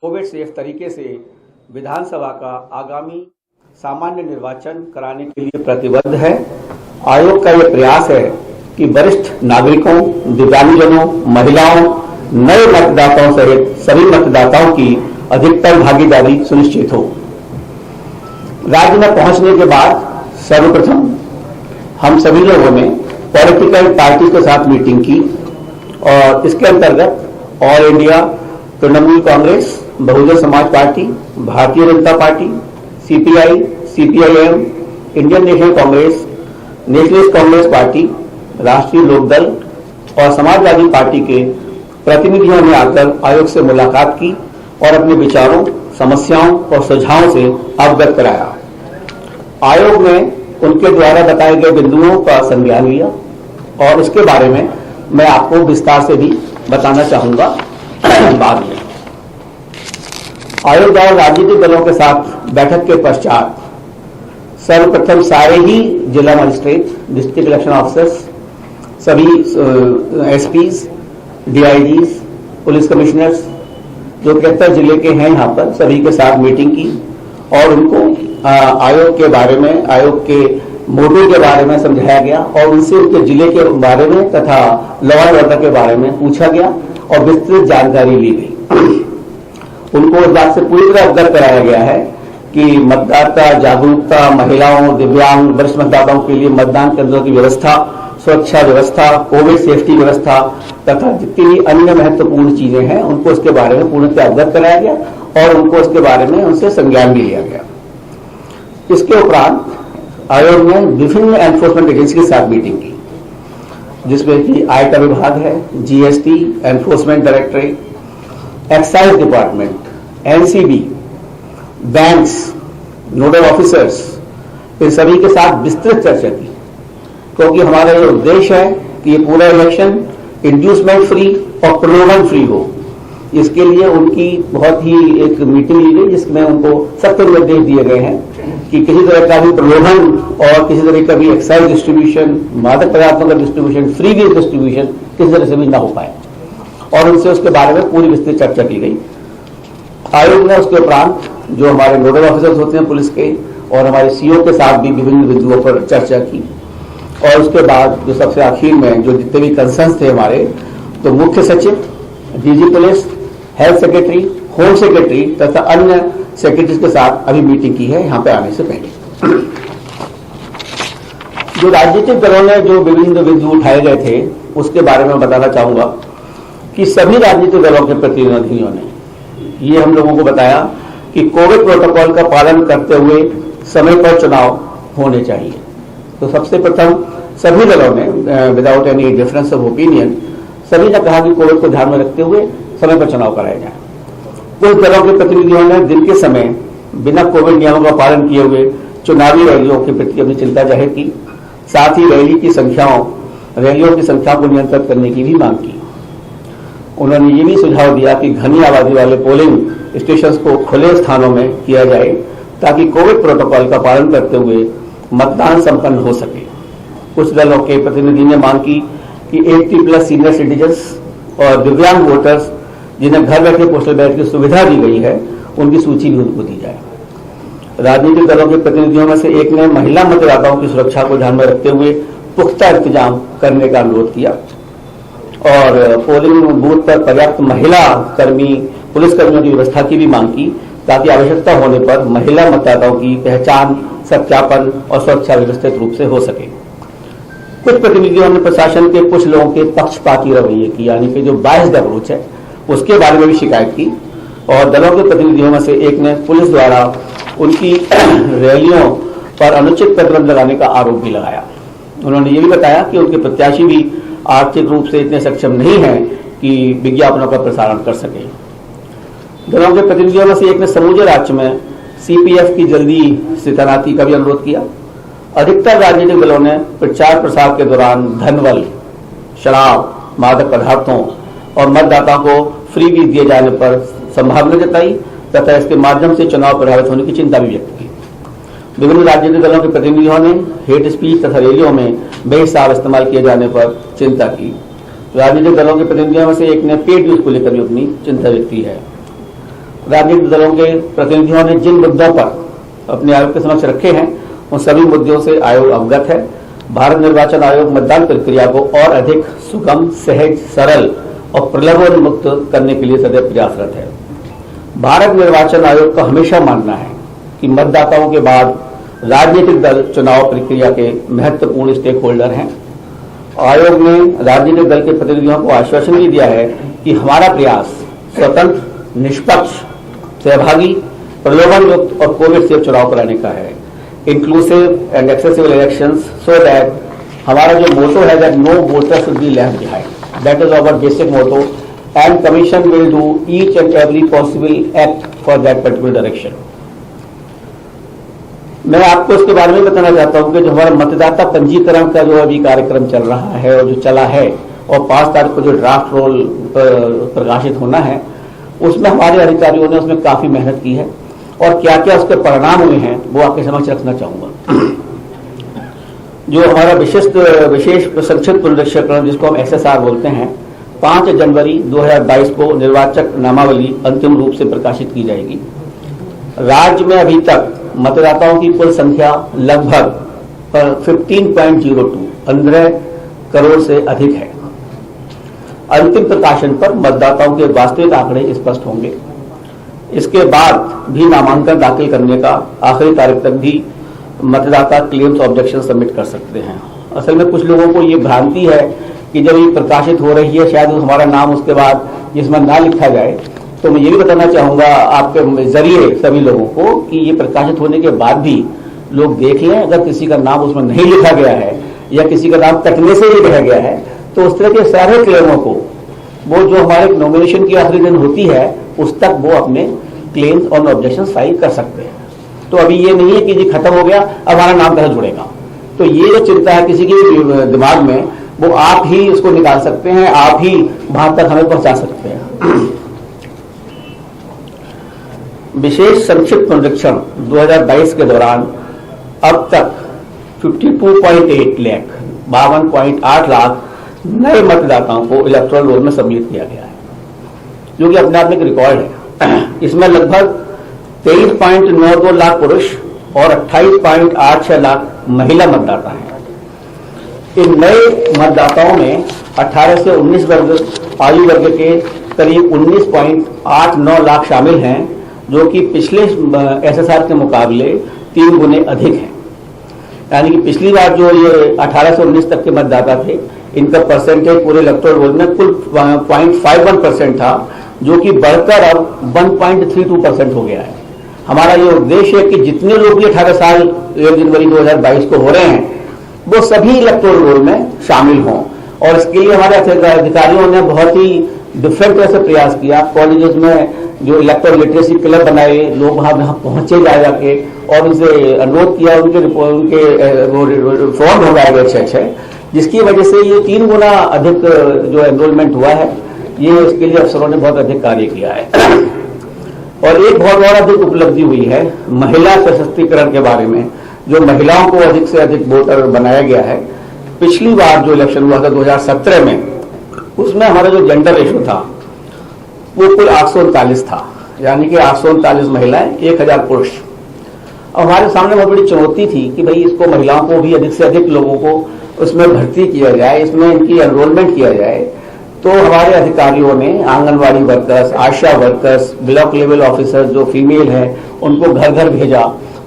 Covid safe तरीके से विधानसभा का आगामी सामान्य निर्वाचन कराने के लिए प्रतिबद्ध है। आयोग का यह प्रयास है कि वरिष्ठ नागरिकों, दिव्यांगजनों, महिलाओं, नए मतदाताओं सहित सभी मतदाताओं की अधिकतर भागीदारी सुनिश्चित हो। राज्य में पहुंचने के बाद सर्वप्रथम हम सभी लोगों ने पॉलिटिकल पार्टी के साथ मीटिंग की और इसके अंतर्गत all India Trinamool Congress, Bahujan Samaj party, Bharatiya Janata party, CPI, CPIM, Indian national Congress, nationalist Congress party, राष्ट्रीय लोकदल और समाजवादी पार्टी के प्रतिनिधियों ने आकर आयोग से मुलाकात की और अपने विचारों, समस्याओं और सुझावों से अवगत कराया। आयोग ने उनके द्वारा बताए गए बिंदुओं का संज्ञान लिया और इसके बारे में मैं आपको विस्तार से भी बताना चाहूंगा बाद में। आयोग द्वारा राजनीतिक दलों के साथ बैठक के पश्चात सर्वप्रथम सारे ही जिला मजिस्ट्रेट, डिस्ट्रिक्ट इलेक्शन ऑफिसर्स, सभी एसपीज, डीआईजीज, पुलिस कमिश्नर्स जो 73 जिले के हैं यहाँ पर, सभी के साथ मीटिंग की और उनको आयोग के बारे में, आयोग के मोटिव के बारे में समझाया गया और उनसे उनके जिले के बारे में तथा लॉ एंड ऑर्डर के बारे में पूछा गया और विस्तृत जानकारी ली गई। उनको इस बात से पूरी तरह अवगत कराया गया है कि मतदाता जागरूकता, महिलाओं, दिव्यांग, वरिष्ठ मतदाताओं के लिए मतदान केंद्रों की व्यवस्था, सुरक्षा व्यवस्था, कोविड सेफ्टी व्यवस्था तथा जितनी भी अन्य महत्वपूर्ण चीजें हैं उनको इसके बारे में पूर्णतः अवगत कराया गया और उनको इसके बारे में उनसे संज्ञान भी लिया गया। इसके उपरांत आयोग ने विभिन्न एनफोर्समेंट एजेंसी के साथ मीटिंग की, जिसमें कि आय का विभाग है, GST, enforcement directorate, excise department, NCB, banks, nodal officers, इन सभी के साथ विस्तृत चर्चा की, क्योंकि हमारा ये उद्देश्य है कि ये पूरा इलेक्शन इंड्यूसमेंट फ्री और प्रलोभन फ्री हो। इसके लिए उनकी बहुत ही एक मीटिंग ली गई जिसमें उनको सख्त निर्देश दिए गए हैं कि किसी तरह का भी प्रलोभन और किसी तरह का भी एक्साइज डिस्ट्रीब्यूशन, मादक पदार्थों का डिस्ट्रीब्यूशन, फ्री वीज डिस्ट्रीब्यूशन किसी तरह से भी ना हो पाए और उनसे उसके बारे में पूरी विस्तृत चर्चा की गई। आयोग ने उसके उपरांत जो हमारे नोडल ऑफिसर्स होते हैं पुलिस के और हमारे सीओ के साथ भी विभिन्न बिंदुओं पर चर्चा की और उसके बाद जो सबसे आखिर में जो जितने भी कंसर्न्स थे हमारे, तो मुख्य सचिव, DG police, health secretary, home secretary तथा अन्य सेक्रेटरीज के साथ अभी मीटिंग की है यहाँ पे आने से पहले। जो राजनीतिक दलों ने जो विभिन्न बिंदु उठाए गए थे उसके बारे में बताना चाहूंगा कि सभी राजनीतिक दलों के प्रतिनिधियों ने ये हम लोगों को बताया कि कोविड प्रोटोकॉल का पालन करते हुए समय पर चुनाव होने चाहिए। तो सबसे प्रथम सभी दलों ने without any difference of opinion सभी ने कहा कि कोविड को ध्यान में रखते हुए समय पर चुनाव कराए जाए। कुछ दलों के प्रतिनिधियों ने दिन के समय बिना कोविड नियमों का पालन किए हुए चुनावी रैलियों के प्रति अपनी चिंता जाहिर की, साथ ही रैलियों की संख्या को नियंत्रित करने की भी मांग की। उन्होंने ये भी सुझाव दिया कि घनी आबादी वाले पोलिंग स्टेशंस को खुले स्थानों में किया जाए ताकि कोविड प्रोटोकॉल का पालन करते हुए मतदान संपन्न हो सके। कुछ दलों के प्रतिनिधि ने मांग की कि 80+ सीनियर सिटीजन्स और दिव्यांग वोटर्स जिन्हें घर बैठे पोस्टल बैलेट की सुविधा दी गई है उनकी सूची भी उनको दी जाए। राजनीतिक दलों के प्रतिनिधियों में से एक ने महिला मतदाताओं की सुरक्षा को ध्यान में रखते हुए पुख्ता इंतजाम करने का अनुरोध किया और पोलिंग बूथ पर पर्याप्त महिला कर्मी, पुलिसकर्मियों की व्यवस्था की भी मांग की ताकि आवश्यकता होने पर महिला मतदाताओं की पहचान, सत्यापन और सुरक्षा व्यवस्थित रूप से हो सके। कुछ प्रतिनिधियों ने प्रशासन के कुछ लोगों के पक्षपाती रवैये की, यानी कि जो बायस्ड अप्रोच है, उसके बारे में भी शिकायत की और दलों के प्रतिनिधियों में से एक ने पुलिस द्वारा उनकी रैलियों पर अनुचित प्रतिबंध लगाने का आरोप भी लगाया। उन्होंने ये भी बताया कि उनके प्रत्याशी भी आर्थिक रूप से इतने सक्षम नहीं है कि विज्ञापनों का प्रसारण कर सके। दलों के प्रतिनिधियों में से एक ने समूचे राज्य में सीपीएफ की जल्दी से तैनाती का भी अनुरोध किया। अधिकतर राजनीतिक दलों ने प्रचार प्रसार के दौरान धनबल, शराब, मादक पदार्थों और मतदाताओं को फ्री वीज दिए जाने पर संभावना जताई तथा इसके माध्यम से चुनाव प्रभावित होने की चिंता भी व्यक्त की। विभिन्न राजनीतिक दलों के प्रतिनिधियों ने हेट स्पीच तथा रैलियों में बेहिसाब इस्तेमाल किए जाने पर चिंता की। राजनीतिक दलों के प्रतिनिधियों में से एक ने पेड न्यूज को लेकर भी अपनी चिंता व्यक्त की है। राजनीतिक दलों के प्रतिनिधियों ने जिन मुद्दों पर अपने आयोग के समक्ष रखे हैं उन सभी मुद्दों से आयोग अवगत है। भारत निर्वाचन आयोग मतदान प्रक्रिया को और अधिक सुगम, सहज, सरल और प्रलोभन मुक्त करने के लिए सदैव प्रयासरत है। भारत निर्वाचन आयोग का हमेशा मानना है कि मतदाताओं के बाद राजनीतिक दल चुनाव प्रक्रिया के महत्वपूर्ण स्टेक होल्डर हैं। आयोग ने राजनीतिक दल के प्रतिनिधियों को आश्वासन भी दिया है कि हमारा प्रयास स्वतंत्र, निष्पक्ष, सहभागी, प्रलोभन युक्त और कोविड सेफ चुनाव कराने का है, inclusive and accessible elections, so that हमारा जो मोटो है that no voter should be left behind, that is our basic motto and commission will do each and every possible act for that particular direction. मैं आपको इसके बारे में बताना चाहता हूं कि जो हमारा मतदाता पंजीकरण का जो अभी कार्यक्रम चल रहा है और जो चला है और 5 तारीख को जो ड्राफ्ट रोल प्रकाशित होना है, उसमें हमारे अधिकारियों ने उसमें काफी मेहनत की है और क्या क्या उसके परिणाम हुए हैं वो आपके समक्ष रखना चाहूंगा। जो हमारा विशेष संक्षिप्त पुनरीक्षण जिसको हम SSR बोलते हैं, 5 जनवरी 2022 को निर्वाचक नामावली अंतिम रूप से प्रकाशित की जाएगी। राज्य में अभी तक मतदाताओं की कुल संख्या लगभग 15.02 15 करोड़ से अधिक है। अंतिम प्रकाशन पर मतदाताओं के वास्तविक आंकड़े स्पष्ट होंगे। इसके बाद भी नामांकन दाखिल करने का आखिरी तारीख तक भी मतदाता क्लेम्स ऑब्जेक्शन सबमिट कर सकते हैं। असल में कुछ लोगों को ये भ्रांति है कि जब ये प्रकाशित हो रही है शायद हमारा नाम उसके बाद जिसमें ना लिखा जाए, तो मैं ये भी बताना चाहूंगा आपके जरिए सभी लोगों को कि ये प्रकाशित होने के बाद भी लोग देख लें, अगर किसी का नाम उसमें नहीं लिखा गया है या किसी का नाम कटने से ही रह गया है तो उस तरह के सारे क्लेमों को वो जो हमारे नॉमिनेशन की आखिरी दिन होती है उस तक वो अपने क्लेम्स और ऑब्जेक्शन फाइल कर सकते हैं। तो अभी ये नहीं है कि ये खत्म हो गया अब हमारा नाम कैसे जुड़ेगा। तो ये जो चिंता है किसी के दिमाग में वो आप ही इसको निकाल सकते हैं, आप ही वहां तक हमें पहुंचा सकते हैं। विशेष संक्षिप्त पुनरीक्षण 2022 के दौरान अब तक 52.8 लाख 52.8 लाख नए मतदाताओं को इलेक्टोरल रोल में सम्मिलित किया गया है, जो कि अपने आप में एक रिकॉर्ड है। इसमें लगभग 23.92 लाख पुरुष और 28.86 लाख महिला मतदाता हैं। इन नए मतदाताओं में 18 से 19 वर्ग आयु वर्ग के करीब 19.89 लाख शामिल हैं, जो कि पिछले SSR के मुकाबले 3 गुने अधिक हैं। यानी कि पिछली बार जो ये 18 से 19 तक के मतदाता थे, इनका परसेंटेज पूरे इलेक्टोरल रोल में कुल 0.51% था, जो कि बढ़कर अब 1.32% हो गया है। हमारा ये उद्देश्य है कि जितने लोग भी 18 साल 1 जनवरी 2022 को हो रहे हैं वो सभी इलेक्टोरल रोल में शामिल हों, और इसके लिए हमारे अधिकारियों ने बहुत ही डिफरेंट तरह से प्रयास किया। कॉलेजेस में जो इलेक्टोरल लिटरेसी क्लब बनाए, लोग वहां पहुंचे जा जाके और उनसे अनुरोध किया, उनके फॉर्म भरवाए गए 6, जिसकी वजह से ये 3 गुना अधिक जो एनरोलमेंट हुआ है। ये इसके लिए अफसरों ने बहुत अधिक कार्य किया है। और एक बहुत और अधिक उपलब्धि हुई है महिला सशक्तिकरण के बारे में, जो महिलाओं को अधिक से अधिक वोटर बनाया गया है। पिछली बार जो इलेक्शन हुआ था 2017 में, उसमें हमारा जो जेंडर रेशो था वो कुल 839 था, यानी कि 839 महिलाएं 1000 पुरुष। और हमारे सामने बहुत बड़ी चुनौती थी कि भाई इसको महिलाओं को भी अधिक से अधिक लोगों को उसमें भर्ती किया जाए, इसमें इनकी एनरोलमेंट किया जाए। तो हमारे अधिकारियों ने आंगनवाड़ी वर्कर्स, आशा वर्कर्स, ब्लॉक लेवल ऑफिसर जो फीमेल है उनको घर घर भेजा,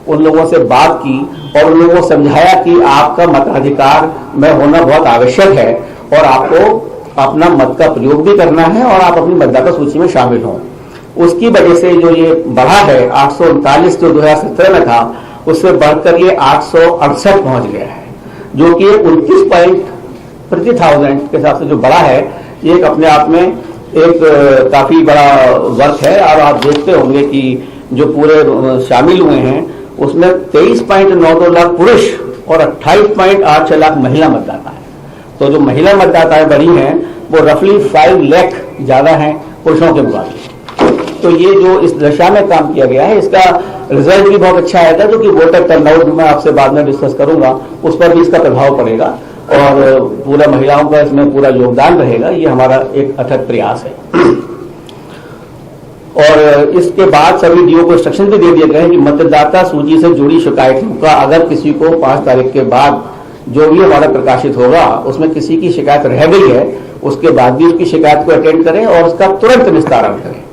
उन लोगों से बात की और उन लोगों को समझाया कि आपका मताधिकार में होना बहुत आवश्यक है और आपको अपना मत का प्रयोग भी करना है और आप अपनी मतदाता सूची में शामिल हों। उसकी वजह से जो ये बढ़ा है 839 जो 2017 में था, उससे बढ़कर ये 868 पहुंच गया है, जो कि 29 पॉइंट प्रति 1000 के हिसाब से जो बढ़ा है, ये एक अपने आप में एक काफी बड़ा वर्क है। और आप देखते होंगे कि जो पूरे शामिल हुए हैं उसमें 23.92 लाख पुरुष और 28.86 लाख महिला मतदाता है। तो जो महिला मतदाताएं बढ़ी हैं वो रफली 5 लाख ज्यादा हैं पुरुषों के मुकाबले। तो ये जो इस दिशा में काम किया गया है, इसका रिजल्ट भी बहुत अच्छा आएगा, जो कि वोटर टर्नआउट मैं आपसे बाद में डिस्कस करूंगा, उस पर भी इसका प्रभाव पड़ेगा और पूरा महिलाओं का इसमें पूरा योगदान रहेगा। ये हमारा एक अथक प्रयास है। और इसके बाद सभी डीओ को इंस्ट्रक्शन भी दे दिए गए हैं कि मतदाता सूची से जुड़ी शिकायतों का अगर किसी को 5 तारीख के बाद जो भी हमारा प्रकाशित होगा उसमें किसी की शिकायत रह गई है, उसके बाद भी उसकी शिकायत को अटेंड करें और उसका तुरंत निस्तारण करें।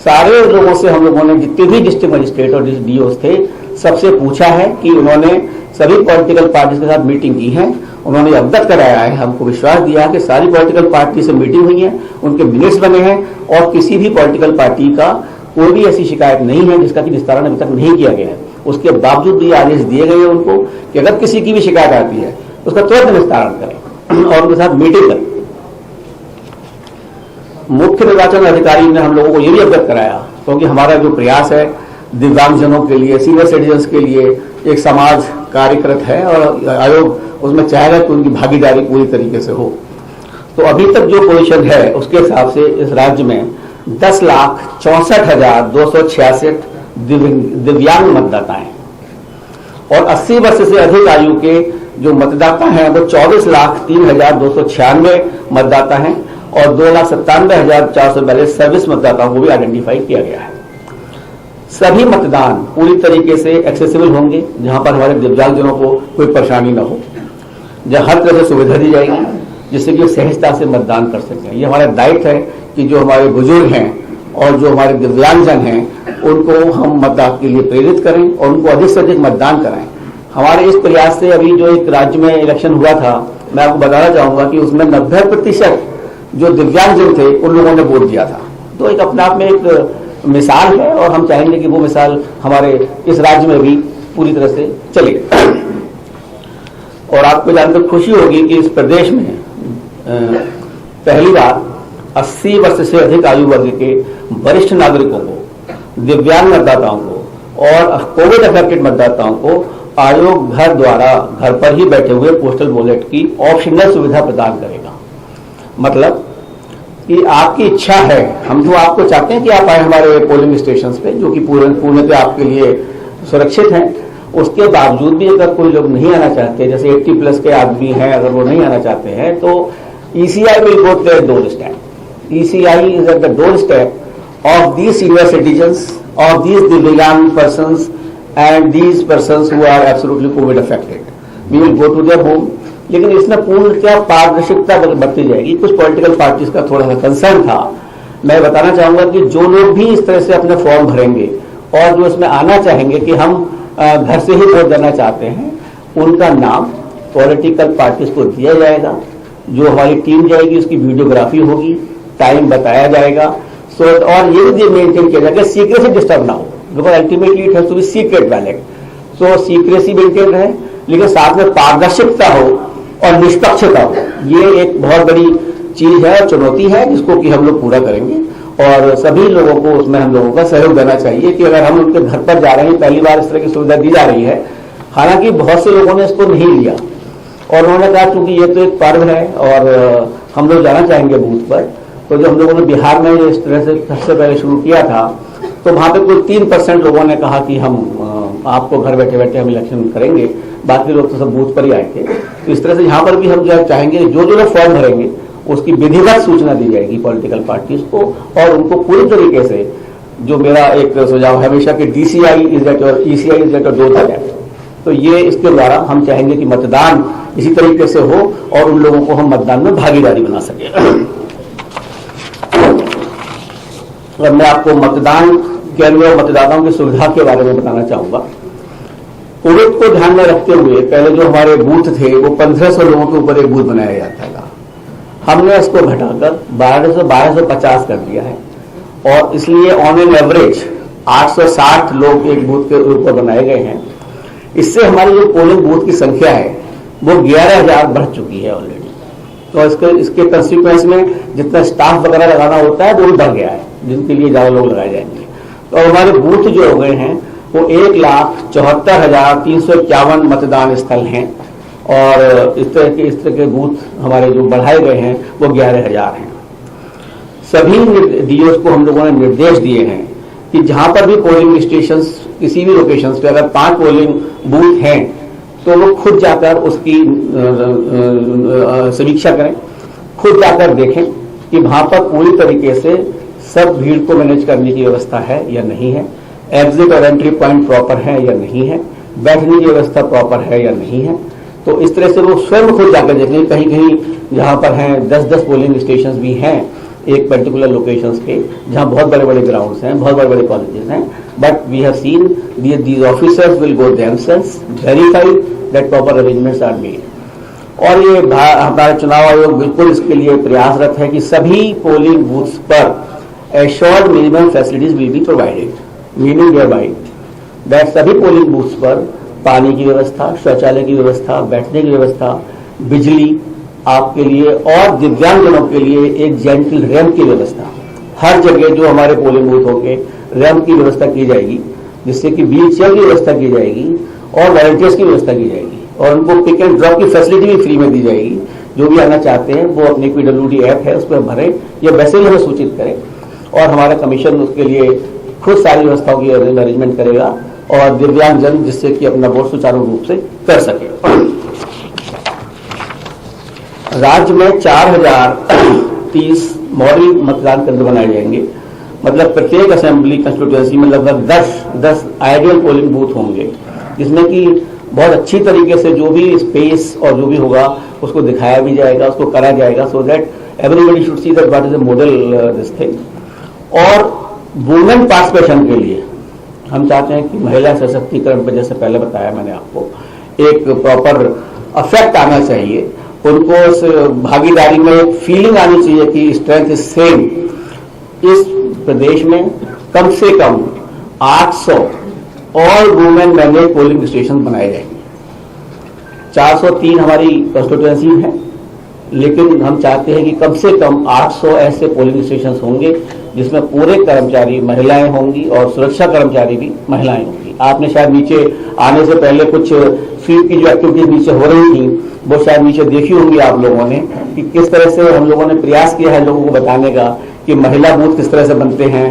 सारे लोगों से हम लोगों ने, जितने भी डिस्ट्रिक्ट मजिस्ट्रेट और डीओ थे, सबसे पूछा है कि उन्होंने सभी पॉलिटिकल पार्टी के साथ मीटिंग की है, उन्होंने अवगत कराया है, हमको विश्वास दिया कि सारी पॉलिटिकल पार्टी से मीटिंग हुई है, उनके मिनट्स बने हैं और किसी भी पॉलिटिकल पार्टी का कोई भी ऐसी शिकायत नहीं है जिसका कि निस्तारण अभी तक नहीं किया गया है। उसके बावजूद भी आदेश दिए गए हैं उनको कि अगर किसी की भी शिकायत आती है उसका तुरंत निस्तारण करें और उनके साथ मीटिंग करें। मुख्य निर्वाचन अधिकारी ने हम लोगों को यह भी अवगत कराया, क्योंकि हमारा जो प्रयास है दिव्यांगजनों के लिए, सीनियर सिटीजन्स के लिए एक समाज कार्यकृत है और आयोग उसमें चाहेगा कि उनकी भागीदारी पूरी तरीके से हो। तो अभी तक जो पोजीशन है उसके हिसाब से इस राज्य में 10,64,266 दिव्यांग मतदाता हैं और 80 वर्ष से अधिक आयु के जो मतदाता हैं वो 24,03,296 मतदाता हैं और 2,97,442 सर्विस मतदाताओं को भी आइडेंटिफाई किया गया है। सभी मतदान पूरी तरीके से एक्सेसिबल होंगे, जहां पर हमारे दिव्यांगजनों को कोई परेशानी न हो, जहां हर तरह से सुविधा दी जाएगी जिससे कि सहजता से मतदान कर सकें। ये हमारा दायित्व है कि जो हमारे बुजुर्ग हैं और जो हमारे दिव्यांगजन हैं उनको हम मतदान के लिए प्रेरित करें और उनको अधिक से अधिक मतदान कराएं। हमारे इस प्रयास से अभी जो एक राज्य में इलेक्शन हुआ था, मैं आपको बताना चाहूंगा कि उसमें 90% जो दिव्यांगजन थे उन लोगों ने वोट दिया था। तो एक अपने आप में एक मिसाल है और हम चाहेंगे कि वो मिसाल हमारे इस राज्य में भी पूरी तरह से चले। और आपको जानकर खुशी होगी कि इस प्रदेश में पहली बार 80 वर्ष से अधिक आयु वर्ग के वरिष्ठ नागरिकों को, दिव्यांग मतदाताओं को और कोविड अफेक्टेड मतदाताओं को आयोग घर द्वारा घर पर ही बैठे हुए पोस्टल बैलेट की ऑप्शनल सुविधा प्रदान करेगा। मतलब कि आपकी इच्छा है, हम तो आपको चाहते हैं कि आप आए हमारे पोलिंग स्टेशन पे जो कि पूर्णतः आपके लिए सुरक्षित हैं। उसके बावजूद भी अगर कोई लोग नहीं आना चाहते, जैसे 80+ के आदमी हैं, अगर वो नहीं आना चाहते हैं तो ECI will go to their doorstep. ECI is at the doorstep of these senior citizens, of these divyang persons and these persons who are absolutely COVID affected. We will go to their home. लेकिन इसमें पूर्णतः पारदर्शिता बरती जाएगी। कुछ political parties का थोड़ा सा कंसर्न था। मैं बताना चाहूंगा कि जो लोग भी इस तरह से अपने फॉर्म भरेंगे और जो इसमें आना चाहेंगे कि हम घर से ही वोट देना चाहते हैं, उनका नाम पॉलिटिकल पार्टीज को दिया जाएगा। जो हमारी टीम जाएगी उसकी वीडियोग्राफी होगी, टाइम बताया जाएगा। सो और ये भी मेंटेन किया जाएगा सीक्रेसी डिस्टर्ब ना हो, because ultimately it has to be secret ballot. So secrecy maintain रहे लेकिन साथ में पारदर्शिता हो और निष्पक्षता हो। ये एक बहुत बड़ी चीज है, चुनौती है जिसको कि हम लोग पूरा करेंगे और सभी लोगों को उसमें हम लोगों का सहयोग देना चाहिए कि अगर हम उनके घर पर जा रहे हैं, पहली बार इस तरह की सुविधा दी जा रही है। हालांकि बहुत से लोगों ने इसको नहीं लिया और उन्होंने कहा क्योंकि ये तो एक पर्व है और हम लोग जाना चाहेंगे बूथ पर। तो जो हम लोगों ने बिहार में इस तरह से सबसे पहले शुरू किया था तो वहां पे कोई 3% लोगों ने कहा कि हम आपको घर बैठे बैठे हम इलेक्शन करेंगे, बाकी लोग तो सब बूथ पर ही आए थे। तो इस तरह से यहाँ पर भी हम जो चाहेंगे जो जो लोग फॉर्म भरेंगे उसकी विधिवत सूचना दी जाएगी पॉलिटिकल पार्टीज को और उनको पूरी तरीके से, जो मेरा एक सुझाव है हमेशा कि DCI is at your ECI is at your door है। तो ये इसके द्वारा हम चाहेंगे कि मतदान इसी तरीके से हो और उन लोगों को हम मतदान में भागीदारी बना सके। और मैं आपको मतदान केंद्र और मतदाताओं की सुविधा के बारे में बताना चाहूंगा। कोविड को ध्यान में रखते हुए पहले जो हमारे बूथ थे वो 1500 लोगों के ऊपर एक बूथ बनाया जाता था। हमने इसको घटाकर 1250 कर दिया है और इसलिए ऑन एन एवरेज 860 लोग एक बूथ के ऊपर बनाए गए हैं। इससे हमारी जो पोलिंग बूथ की संख्या है वो 11,000 बढ़ चुकी है ऑलरेडी। तो इसके कंसिक्वेंस में जितना स्टाफ वगैरह लगाना होता है वो भी बढ़ गया है, जिनके लिए ज्यादा लोग लगाए जाएंगे। तो हमारे बूथ जो हो गए हैं वो 1,74,351 मतदान स्थल हैं और इस तरह के बूथ हमारे जो बढ़ाए गए हैं वो 11,000 हैं। सभी DOs को हम लोगों ने निर्देश दिए हैं कि जहां पर भी पोलिंग स्टेशन किसी भी लोकेशन पे अगर 5 पोलिंग बूथ हैं तो वो खुद जाकर उसकी समीक्षा करें, खुद जाकर देखें कि वहां पर पूरी तरीके से सब भीड़ को मैनेज करने की व्यवस्था है या नहीं है, एग्जिट और एंट्री पॉइंट प्रॉपर है या नहीं है, बैठने की व्यवस्था प्रॉपर है या नहीं है। तो इस तरह से वो स्वयं खुद जाकर देखेंगे। कहीं कहीं जहां पर हैं 10-10 पोलिंग स्टेशन भी हैं एक पर्टिकुलर लोकेशंस पे, जहां बहुत बड़े बड़े ग्राउंड्स हैं, बहुत बड़े बड़े कॉलेजेस हैं, but we have seen these officers will go themselves, verify that proper arrangements are made. और ये हमारा चुनाव आयोग बिल्कुल इसके लिए प्रयासरत है कि सभी पोलिंग बूथ्स पर assured minimum facilities will be provided, meaning thereby that सभी पोलिंग बूथ्स पर पानी की व्यवस्था, शौचालय की व्यवस्था, बैठने की व्यवस्था, बिजली आपके लिए और दिव्यांगजनों के लिए एक जेंटल रैंप की व्यवस्था, हर जगह जो हमारे पोलिंग बूथ होंगे रैंप की व्यवस्था की जाएगी, जिससे कि व्हील चेयर की व्यवस्था की जाएगी और वॉलंटियर्स की व्यवस्था की जाएगी और उनको पिक एंड ड्रॉप की फैसिलिटी भी फ्री में दी जाएगी। जो भी आना चाहते हैं वो अपनी PWD ऐप है उस पर भरें या वैसे ही हमें सूचित करें और हमारा कमीशन उसके लिए खुद सारी व्यवस्थाओं की अरेंजमेंट करेगा और दिव्यांगजन जिससे कि अपना वोट सुचारू रूप से कर सके। राज्य में 4030 मॉडल मतदान केंद्र बनाए जाएंगे, मतलब प्रत्येक असेंबली कंस्टिट्यूएंसी में लगभग 10 आइडियल पोलिंग बूथ होंगे, जिसमें कि बहुत अच्छी तरीके से जो भी स्पेस और जो भी होगा उसको दिखाया भी जाएगा, उसको करा जाएगा, so that everybody should see that what is the model this thing. और वुमेन पार्टिसिपेशन के लिए हम चाहते हैं कि महिला सशक्तिकरण पर, जैसे पहले बताया मैंने आपको, एक प्रॉपर अफेक्ट आना चाहिए, उनको उस भागीदारी में एक फीलिंग आनी चाहिए कि स्ट्रेंथ इज सेम। इस प्रदेश में कम से कम 800 और वुमेन मैनेज पोलिंग स्टेशन बनाए जाएंगे। 403 हमारी कंस्टिट्यूएंसी है, लेकिन हम चाहते हैं कि कम से कम 800 ऐसे पोलिंग स्टेशन होंगे जिसमें पूरे कर्मचारी महिलाएं होंगी और सुरक्षा कर्मचारी भी महिलाएं होंगी। आपने शायद नीचे आने से पहले कुछ स्वीप की जो एक्टिविटीज नीचे हो रही थी वो शायद नीचे देखी होंगी आप लोगों ने कि किस तरह से हम लोगों ने प्रयास किया है लोगों को बताने का कि महिला बूथ किस तरह से बनते हैं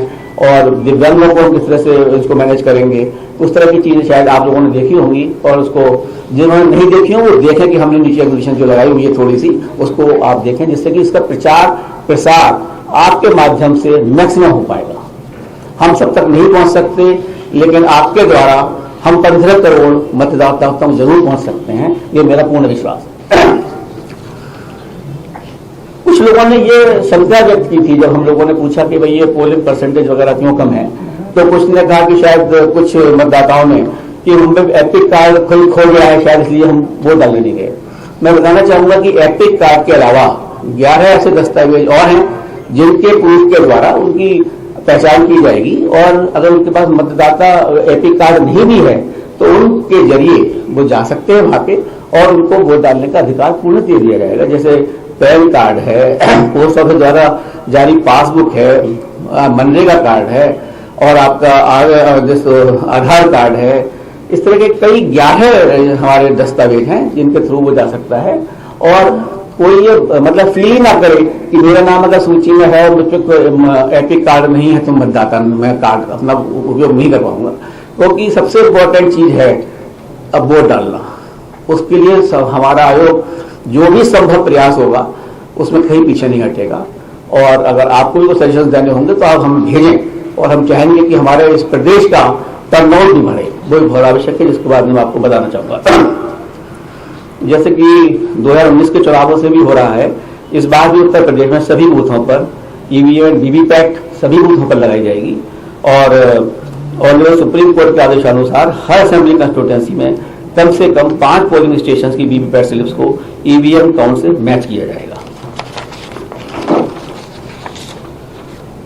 और दिव्यांगों को किस तरह से इसको मैनेज करेंगे। उस तरह की चीजें शायद आप लोगों ने देखी होंगी और उसको जिन्होंने नहीं देखी हो वो देखें कि हमने नीचे एग्जीबिशन जो लगाई हुई है थोड़ी सी, उसको आप देखें, जिससे कि इसका प्रचार प्रसार आपके माध्यम से मैक्सिमम हो पाएगा। हम सब तक नहीं पहुंच सकते, लेकिन आपके द्वारा हम 15 करोड़ मतदाताओं तक जरूर पहुंच सकते हैं, ये मेरा पूर्ण विश्वास है। कुछ लोगों ने ये शंका व्यक्त की थी जब हम लोगों ने पूछा कि भाई ये पोलिंग परसेंटेज वगैरह क्यों कम है, तो कुछ ने कहा कि शायद कुछ मतदाताओं ने कि उनमें एपिक कार्ड खो गया है, शायद इसलिए हम वोट डालने नहीं गए। मैं बताना चाहूंगा कि एपिक कार्ड के अलावा 11 ऐसे दस्तावेज और हैं जिनके प्रूफ के द्वारा उनकी पहचान की जाएगी और अगर उनके पास मतदाता एपिक कार्ड नहीं भी है तो उनके जरिए वो जा सकते हैं वहां पे और उनको वोट डालने का अधिकार पूर्ण दे दिया जाएगा। जैसे पैन कार्ड है, पोस्ट ऑफिस द्वारा जारी पासबुक है, मनरेगा कार्ड है और आपका आधार कार्ड है। इस तरह के कई 11 हमारे दस्तावेज हैं जिनके थ्रू वो जा सकता है और कोई ये मतलब फील ही ना करे कि मेरा नाम अगर सूची में है और मुझ पर एपिक कार्ड नहीं है तो मतदाता मैं कार्ड अपना उपयोग नहीं कर पाऊंगा, क्योंकि सबसे इम्पोर्टेंट चीज है अब वोट डालना। उसके लिए हमारा आयोग जो भी संभव प्रयास होगा उसमें कहीं पीछे नहीं हटेगा और अगर आपको भी कोई सजेशन देने होंगे तो आप हम भेजें और हम चाहेंगे कि हमारे इस प्रदेश का टर्नआउट भी बढ़े, वो बहुत आवश्यक है, जिसके बारे में आपको बताना चाहूंगा। जैसे कि 2019 के चुनावों से भी हो रहा है, इस बार भी उत्तर प्रदेश में सभी बूथों पर ईवीएम वीवीपैट सभी बूथों पर लगाई जाएगी और सुप्रीम कोर्ट के आदेशानुसार हर असेंबली कंस्टिट्यूएंसी में कम से कम 5 पोलिंग स्टेशन की वीवीपैट स्लिप्स को ईवीएम काउंट से मैच किया जाएगा।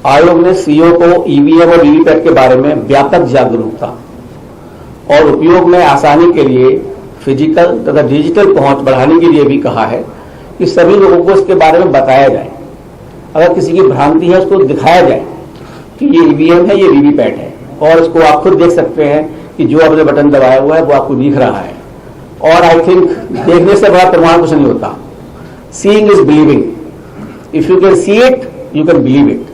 आयोग ने सीओ को ईवीएम और वीवीपैट के बारे में व्यापक जागरूकता और उपयोग में आसानी के लिए फिजिकल तथा डिजिटल पहुंच बढ़ाने के लिए भी कहा है कि सभी लोगों को इसके बारे में बताया जाए। अगर किसी की भ्रांति है उसको दिखाया जाए कि ये ईवीएम है, ये वीवीपैट है और इसको आप खुद देख सकते हैं कि जो आपने बटन दबाया हुआ है वो आपको दिख रहा है। और आई थिंक देखने से बड़ा प्रमाण कुछ नहीं होता। Seeing is believing. If you can see it you can believe it,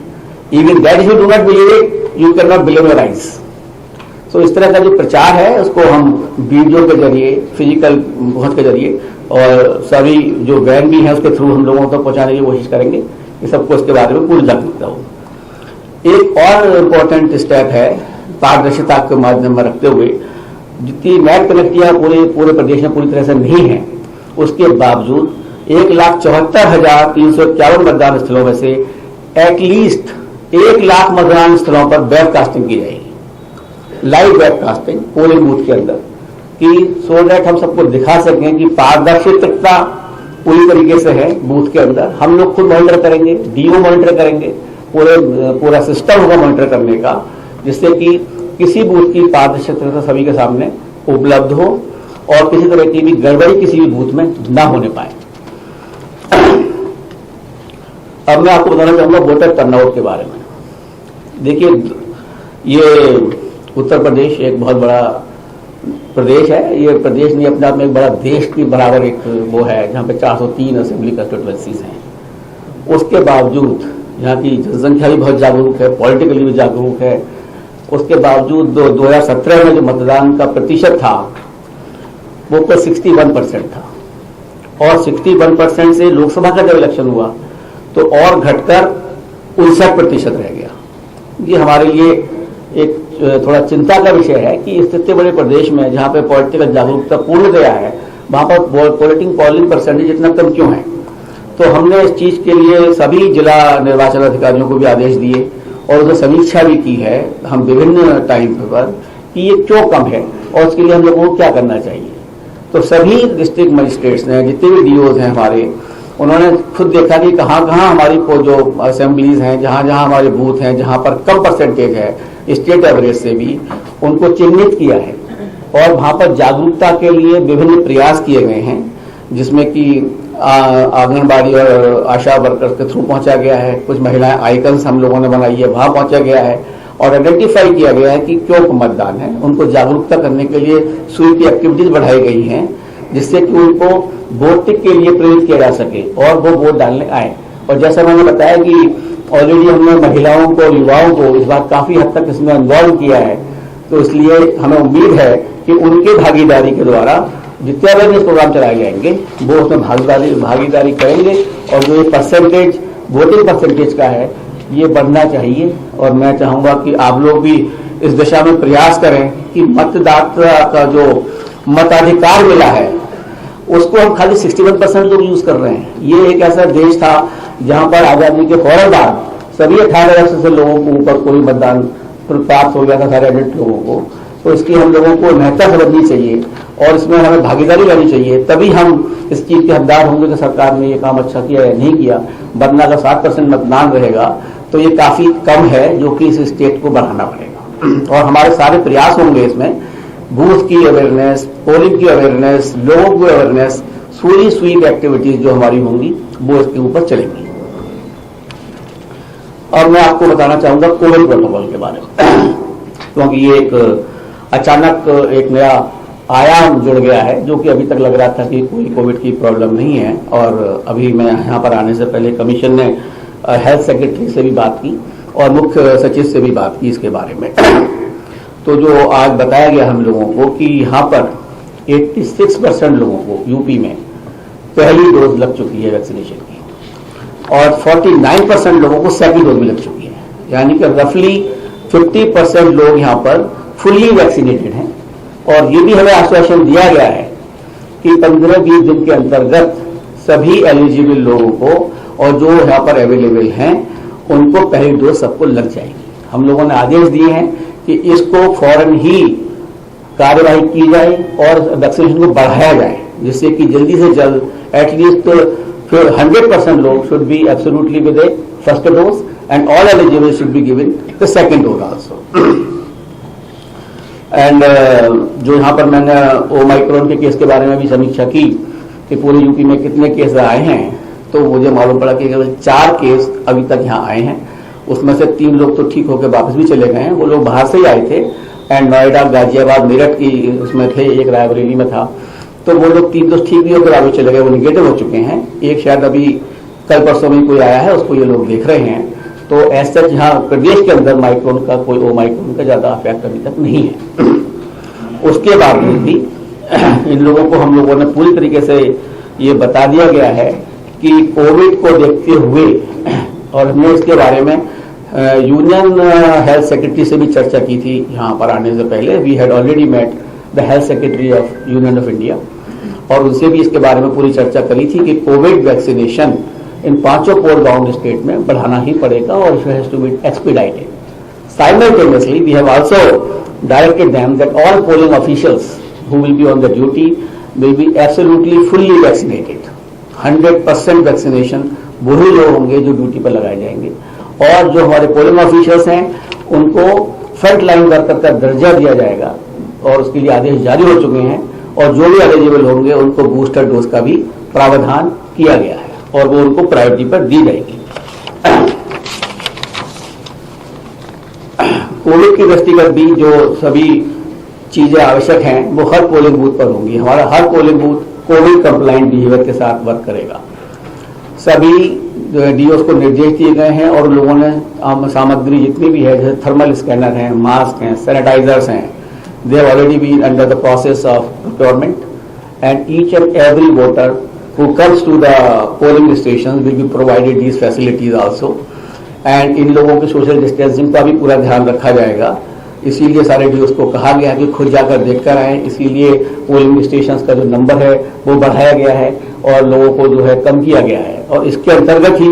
even that if you do not believe it you can not believe your eyes. तो इस तरह का जो प्रचार है उसको हम वीडियो के जरिए, फिजिकल पहुंच के जरिए और सभी जो वैन भी है उसके थ्रू हम लोगों तक पहुंचाने की कोशिश करेंगे कि सबको इसके बारे में पूरी जागरूकता हो। एक और इम्पोर्टेंट स्टेप है पारदर्शिता के माध्यम में रखते हुए, जितनी नेट कनेक्टिविटियां पूरे प्रदेश में पूरी तरह से नहीं है, उसके बावजूद 1,74,351 मतदान स्थलों में से एटलीस्ट 1 लाख मतदान स्थलों पर वेबकास्टिंग की जाएगी, लाइव वेबकास्टिंग पोलिंग बूथ के अंदर, कि सो दैट हम सबको दिखा सकें कि पारदर्शिता पूरी तरीके से है बूथ के अंदर। हम लोग खुद मॉनिटर करेंगे, डीओ मॉनिटर करेंगे, पूरा सिस्टम होगा मॉनिटर करने का, जिससे कि किसी बूथ की पारदर्शिता सभी के सामने उपलब्ध हो और किसी तरह की भी गड़बड़ी किसी भी बूथ में ना होने पाए। अब मैं आपको बताना चाहूंगा वोटर टर्नआउट के बारे में। देखिए, ये उत्तर प्रदेश एक बहुत बड़ा प्रदेश है। ये प्रदेश नहीं, अपने आप में एक बड़ा देश की बराबर एक वो है, जहाँ पे 403 असेंबली कंस्टिट्यूएंसीज हैं। उसके बावजूद यहाँ की जनसंख्या भी बहुत जागरूक है, पॉलिटिकली भी जागरूक है। उसके बावजूद 2017 में जो मतदान का प्रतिशत था वो 61% था, और 61% से लोकसभा का जब इलेक्शन हुआ तो और घटकर 59% रह गया। ये हमारे लिए एक थोड़ा चिंता का विषय है कि इस इतने बड़े प्रदेश में जहां पे पॉलिटिकल जागरूकता पूर्ण गया है, वहां पर पोलिंग परसेंटेज इतना कम क्यों है। तो हमने इस चीज के लिए सभी जिला निर्वाचन अधिकारियों को भी आदेश दिए और उसकी समीक्षा भी की है हम विभिन्न टाइम पर कि ये क्यों कम है और उसके लिए हम लोगों को क्या करना चाहिए। तो सभी डिस्ट्रिक्ट मजिस्ट्रेट्स ने, जितने भी डीओज हैं हमारे, उन्होंने खुद देखा कि कहाँ कहाँ हमारी जो असेंबलीज हैं, जहाँ जहाँ हमारे बूथ हैं, जहाँ पर कम परसेंटेज है स्टेट एवरेज से भी, उनको चिन्हित किया है और वहाँ पर जागरूकता के लिए विभिन्न प्रयास किए गए हैं, जिसमें कि आंगनबाड़ी और आशा वर्कर्स के थ्रू पहुंचा गया है। कुछ महिलाएं आइकन्स हम लोगों ने बनाई है, वहां पहुंचा गया है और आइडेंटिफाई किया गया है कि क्यों मतदान है। उनको जागरूकता करने के लिए स्वीप एक्टिविटीज बढ़ाई गई हैं, जिससे कि उनको वोटिंग के लिए प्रेरित किया जा सके और वो वोट डालने आए। और जैसा मैंने बताया कि ऑलरेडी हमने महिलाओं को, युवाओं को इस बार काफी हद तक इसमें इन्वॉल्व किया है, तो इसलिए हमें उम्मीद है कि उनके भागीदारी के द्वारा जितने अवेयरनेस प्रोग्राम चलाए जाएंगे वो उसमें भागीदारी करेंगे और जो ये परसेंटेज वोटिंग परसेंटेज का है ये बढ़ना चाहिए। और मैं चाहूंगा कि आप लोग भी इस दिशा में प्रयास करें कि मतदाता का जो मताधिकार मिला है उसको हम खाली 61% लोग यूज कर रहे हैं। ये एक ऐसा देश था जहां पर आजादी के फौरन बाद सभी 18 वर्ष से लोगों को ऊपर कोई मतदान प्राप्त हो गया था, सारे एडल्ट लोगों को। तो इसकी हम लोगों को महत्ता समझनी चाहिए और इसमें हमें भागीदारी करनी चाहिए, तभी हम इस चीज के हकदार होंगे कि सरकार ने ये काम अच्छा किया या नहीं किया। वरना अगर 7% मतदान रहेगा तो ये काफी कम है, जो कि इस स्टेट को बढ़ाना पड़ेगा। और हमारे सारे प्रयास होंगे इसमें, बूथ की अवेयरनेस, पोलिंग की अवेयरनेस, लोगों की अवेयरनेस, पूरी स्वीप एक्टिविटीज जो हमारी होंगी वो इसके ऊपर चलेंगी। और मैं आपको बताना चाहूंगा कोविड प्रोटोकॉल के बारे में, क्योंकि ये एक अचानक एक नया आयाम जुड़ गया है, जो कि अभी तक लग रहा था कि कोई कोविड की प्रॉब्लम नहीं है। और अभी मैं यहाँ पर आने से पहले कमीशन ने हेल्थ सेक्रेटरी से भी बात की और मुख्य सचिव से भी बात की इसके बारे में। तो जो आज बताया गया हम लोगों को कि यहाँ पर 86% लोगों को यूपी में पहली डोज लग चुकी है वैक्सीनेशन की, और 49% लोगों को सेकंड डोज भी लग चुकी है। यानी कि रफली 50% लोग यहाँ पर फुल्ली वैक्सीनेटेड हैं। और ये भी हमें आश्वासन दिया गया है कि 15-20 दिन के अंतर्गत सभी एलिजिबल लोगों को और जो यहाँ पर अवेलेबल हैं उनको पहली डोज सबको लग जाएगी। हम लोगों ने आदेश दिए हैं कि इसको फौरन ही कार्यवाही की जाए और वैक्सीनेशन को बढ़ाया जाए, जिससे कि जल्दी से जल्द एटलीस्ट 100% लोग should be absolutely with A first dose and all eligible should be given the second dose also. And जो यहाँ पर मैंने ओमाइक्रोन के केस के बारे में भी समीक्षा की कि पूरे यूपी में कितने केस आए हैं, तो मुझे मालूम पड़ा कि केवल 4 केस अभी तक यहाँ आए हैं। उसमें से 3 लोग तो ठीक होकर वापस भी चले गए हैं, वो लोग बाहर से ही आए थे। एंड नोएडा, गाजियाबाद, मेरठ की उसमें थे, एक रायबरेली में था। तो वो लोग 3 तो ठीक भी होकर वापस चले गए, वो निगेटिव हो चुके हैं। एक शायद अभी कल परसों में कोई आया है, उसको ये लोग देख रहे हैं। तो ऐसा यहाँ प्रदेश के अंदर माइक्रोन का कोई ओमाइक्रोन का ज्यादा इफेक्ट अभी तक नहीं है। उसके बावजूद भी इन लोगों को हम लोगों ने पूरी तरीके से ये बता दिया गया है कि कोविड को देखते हुए, और हमने इसके बारे में यूनियन हेल्थ सेक्रेटरी से भी चर्चा की थी यहाँ पर आने से पहले। We had already met the health secretary of union of India और उनसे भी इसके बारे में पूरी चर्चा करी थी कि कोविड वैक्सीनेशन इन 5 कोर बाउंड स्टेट में बढ़ाना ही पड़ेगा और it has to be expedited. Simultaneously, we have also directed them that all polling officials who will be on the duty will be absolutely fully vaccinated. 100% vaccination वही लोग होंगे जो ड्यूटी पर लगाए जाएंगे और जो हमारे पोलिंग ऑफिशियल्स हैं उनको फ्रंट लाइन वर्कर का दर्जा दिया जाएगा और उसके लिए आदेश जारी हो चुके हैं और जो भी एलिजिबल होंगे उनको बूस्टर डोज का भी प्रावधान किया गया है और वो उनको प्रायोरिटी पर दी जाएगी। कोविड की दृष्टिगत भी जो सभी चीजें आवश्यक हैं वो हर पोलिंग बूथ पर होंगी। हमारा हर polling booth covid compliant behaviour के साथ वर्क करेगा। सभी डीओस को निर्देश दिए गए हैं और लोगों ने सामग्री जितनी भी है जैसे थर्मल स्कैनर हैं, मास्क हैं, सैनिटाइजर्स हैं, they have already been under the process of procurement and each and every voter who comes to the polling station will be provided these facilities also and इन लोगों की social distancing का भी पूरा ध्यान रखा जाएगा। इसीलिए सारे डीओस को कहा गया कि खुद जाकर देखकर आए। इसीलिए पोलिंग स्टेशन का जो नंबर है वो बढ़ाया गया है और लोगों को जो है कम किया गया है। और इसके अंतर्गत ही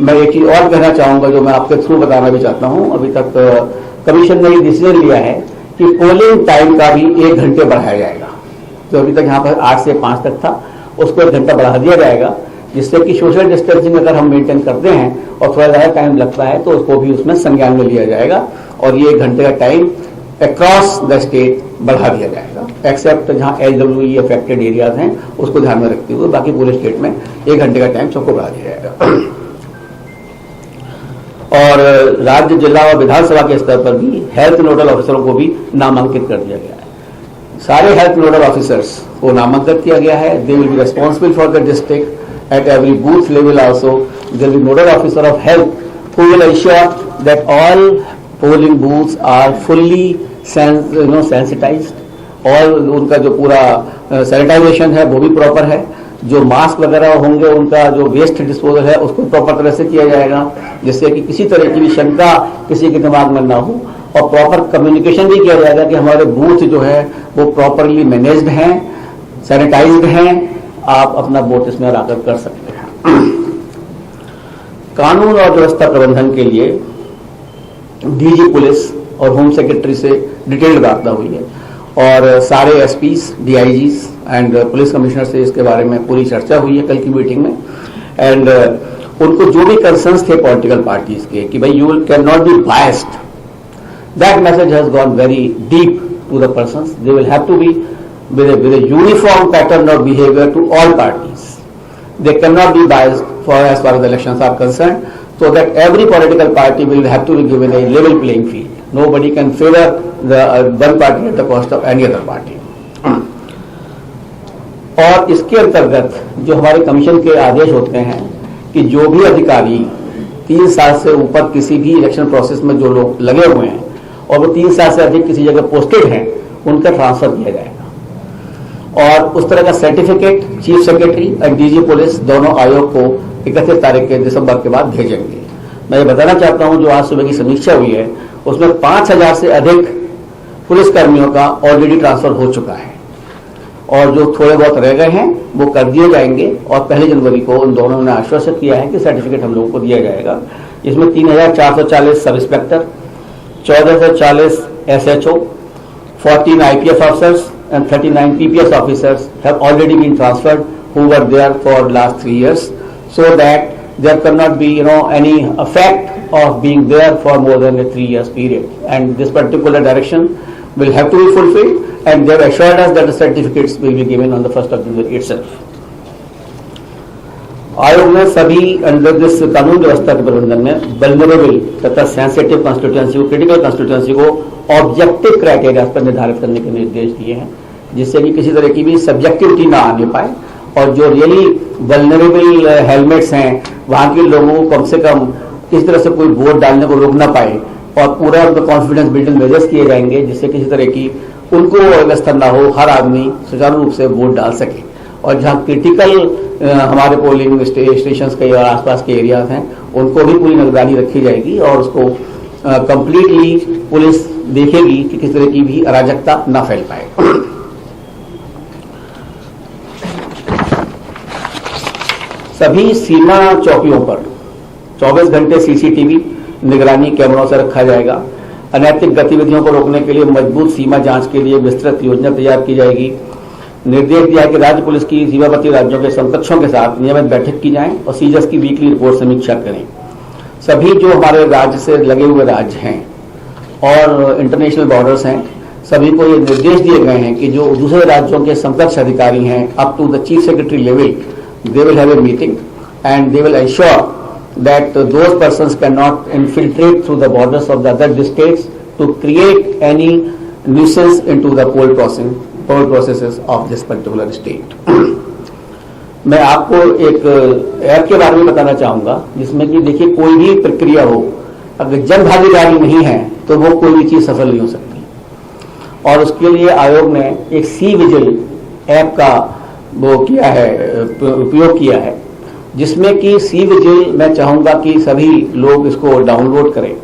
मैं एक चीज और कहना चाहूंगा जो मैं आपके थ्रू बताना भी चाहता हूं। अभी तक कमीशन ने डिसीजन लिया है कि पोलिंग टाइम का भी 1 घंटे बढ़ाया जाएगा। जो अभी तक यहाँ पर 8 से 5 तक था उसको 1 घंटा बढ़ा दिया जाएगा, जिससे कि सोशल डिस्टेंसिंग अगर हम मेंटेन करते हैं और थोड़ा ज़्यादा टाइम लगता है तो उसको भी उसमें संज्ञान में लिया जाएगा और ये 1 घंटे का टाइम अक्रॉस द स्टेट बढ़ा दिया जाएगा, एक्सेप्ट जहां LWE अफेक्टेड एरियाज हैं उसको ध्यान में रखते हुए बाकी पूरे स्टेट में 1 घंटे का टाइम सबको बढ़ा दिया जाएगा। और राज्य, जिला और विधानसभा के स्तर पर भी हेल्थ नोडल ऑफिसरों को भी नामांकित कर दिया गया है। सारे हेल्थ नोडल ऑफिसर्स को नामांकित किया गया है। They will be responsible for the district at every booth level also. There will be nodal officer of health who will ensure that all polling booths are fully sensitized और उनका जो पूरा sanitisation है वो भी प्रॉपर है। जो mask वगैरह होंगे उनका जो वेस्ट डिस्पोजल है उसको प्रॉपर तरह से किया जाएगा, जिससे कि किसी तरह की भी शंका किसी के दिमाग में ना हो और प्रॉपर कम्युनिकेशन भी किया जाएगा कि हमारे बूथ जो है वो प्रॉपरली मैनेज्ड हैं, सैनिटाइज्ड हैं, आप अपना वोट इसमें आकर कर सकते हैं। कानून और व्यवस्था प्रबंधन के लिए डीजी पुलिस और होम सेक्रेटरी से डिटेल्ड वार्ता हुई है और सारे एसपीज, डीआईजीज एंड पुलिस कमिश्नर से इसके बारे में पूरी चर्चा हुई है कल की मीटिंग में। एंड उनको जो भी कंसर्न्स थे पॉलिटिकल पार्टीज के कि भाई you can not be biased, that message has gone very deep to the persons. They will have to be with a uniform pattern of behavior to all parties. They cannot be biased for as far as the elections are concerned, so that every political party will have to be given a level playing field. Nobody can favor the one party at the cost of any other party. और इसके अंतर्गत जो हमारे commission के आदेश होते हैं कि जो भी अधिकारी 3 साल से ऊपर किसी भी इलेक्शन प्रोसेस में जो लोग लगे हुए हैं और वो 3 साल से अधिक किसी जगह पोस्टेड हैं उनका ट्रांसफर किया जाएगा और उस तरह का सर्टिफिकेट चीफ सेक्रेटरी और डीजी पुलिस दोनों आयोग को 31 तारीख के दिसंबर के बाद भेजेंगे। मैं ये बताना चाहता हूं जो आज सुबह की समीक्षा हुई है उसमें 5000 से अधिक पुलिसकर्मियों का ऑलरेडी ट्रांसफर हो चुका है और जो थोड़े बहुत रह गए हैं वो कर दिए जाएंगे और 1 जनवरी को उन दोनों ने आश्वासित किया है कि सर्टिफिकेट हम लोगों को दिया जाएगा। इसमें 3440 sub inspector, 1440 SHO, 14 IPS officers and 39 PPS officers have already been transferred who were there for last 3 years, so that there cannot be any effect of being there for more than a 3 years period, and this particular direction will have to be fulfilled and they have assured us that the certificates will be given on the 1st of January itself. आयोग ने सभी under this कानून व्यवस्था के प्रबंधन में vulnerable तथा sensitive constituency को, क्रिटिकल कंस्टिट्यूएंसी को ऑब्जेक्टिव क्राइटेरिया पर निर्धारित करने के निर्देश दिए हैं, जिससे कि किसी तरह की भी सब्जेक्टिविटी ना आने पाए और जो रियली वल्नरेबल हेलमेट्स हैं वहां के लोगों को कम से कम इस तरह से कोई वोट डालने को रोक ना पाए और पूरा कॉन्फिडेंस बिल्डिंग मेजर्स किए जाएंगे जिससे किसी तरह की उनको व्यवस्था ना हो, हर आदमी सुचारू रूप से वोट डाल सके और जहाँ क्रिटिकल हमारे पोलिंग स्टेशंस के और आसपास के एरियाज हैं उनको भी पूरी निगरानी रखी जाएगी और उसको कंप्लीटली पुलिस देखेगी कि किस तरह की भी अराजकता न फैल पाए। सभी सीमा चौकियों पर 24 घंटे सीसीटीवी निगरानी कैमरों से रखा जाएगा। अनैतिक गतिविधियों को रोकने के लिए मजबूत सीमा जांच के लिए विस्तृत योजना तैयार की जाएगी। निर्देश दिया कि राज्य पुलिस की सीमावर्ती राज्यों के समकक्षों के साथ नियमित बैठक की जाए और सीजस की वीकली रिपोर्ट समीक्षा करें। सभी जो हमारे राज्य से लगे हुए राज्य हैं और इंटरनेशनल बॉर्डर्स हैं, सभी को ये निर्देश दिए गए हैं कि जो दूसरे राज्यों के समकक्ष अधिकारी हैं up to the chief secretary level, they will have a meeting and they will ensure that those persons cannot infiltrate through the borders of the other states to create any nuisance into the poll processes of this particular state. मैं आपको एक app के बारे में बताना चाहूंगा जिसमें कि देखिए कोई भी प्रक्रिया हो, अगर जन भागीदारी नहीं है तो वो कोई भी चीज सफल नहीं हो सकती। और उसके लिए आयोग ने एक सी विजिल ऐप का वो किया है, उपयोग किया है, जिसमें कि सी विजिल मैं चाहूंगा कि सभी लोग इसको डाउनलोड करें